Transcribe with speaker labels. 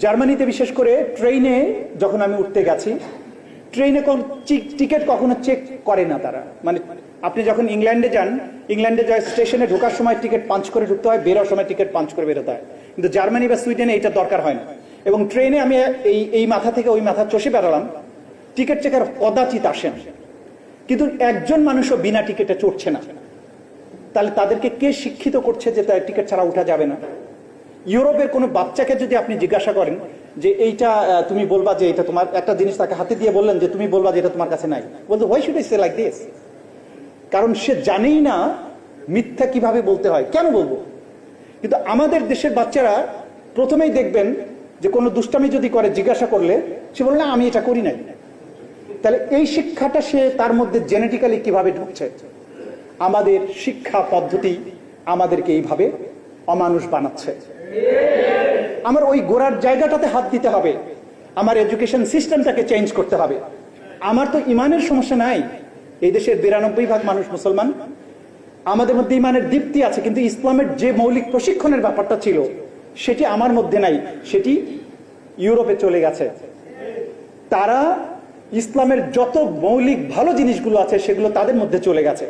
Speaker 1: জার্মানিতে বিশেষ করে ট্রেনে যখন আমি উঠতে গেছি, ট্রেনে কোন টিকিট কখনো চেক করে না তারা। মানে আপনি যখন ইংল্যান্ডে যান, ইংল্যান্ডে যায় স্টেশনে ঢোকার সময় টিকিট পাঞ্চ করে ঢুকতে হয়, বেরোর সময় টিকিট পাঞ্চ করে বেরোতে হয়। কিন্তু জার্মানি বা সুইডেনে এটা দরকার হয় না। এবং ট্রেনে আমি এই মাথা থেকে ওই মাথা চষে বেড়ালাম, টিকিট চেকার কদাচিৎ আসেন, কিন্তু একজন মানুষও বিনা টিকিটে চড়ছে না। তাহলে তাদেরকে কে শিক্ষিত করছে যে তার টিকিট ছাড়া উঠা যাবে না? ইউরোপের কোনো বাচ্চাকে যদি আপনি জিজ্ঞাসা করেন যে এইটা তুমি বলবা যে এটা তোমার, একটা জিনিস তাকে হাতে দিয়ে বললেন যে তুমি বলবা যে এটা তোমার কাছে নাই, বলতো why should I say like this? কারণ সে জানেই না মিথ্যা কিভাবে বলতে হয়, কেন বলবো? কিন্তু আমাদের দেশের বাচ্চারা প্রথমেই দেখবেন যে কোনো দুষ্টামি যদি করে, জিজ্ঞাসা করলে সে বলে না আমি এটা করি নাই। তাহলে এই শিক্ষাটা সে তার মধ্যে জেনেটিক্যালি কিভাবে ঢুকছে? আমাদের শিক্ষা পদ্ধতি আমাদেরকে এইভাবে অমানুষ বানাচ্ছে। আমার ওই গোড়ার জায়গাটাতে হাত দিতে হবে, আমার এডুকেশন সিস্টেমটাকে চেঞ্জ করতে হবে। আমার তো ইমানের সমস্যা নাই, এই দেশের 92% মানুষ মুসলমান, আমাদের মধ্যে ইমানের দীপ্তি আছে, কিন্তু ইসলামের যে মৌলিক প্রশিক্ষণের ব্যাপারটা ছিল সেটি আমার মধ্যে নাই, সেটি ইউরোপে চলে গেছে। তারা ইসলামের যত মৌলিক ভালো জিনিসগুলো আছে সেগুলো তাদের মধ্যে চলে গেছে।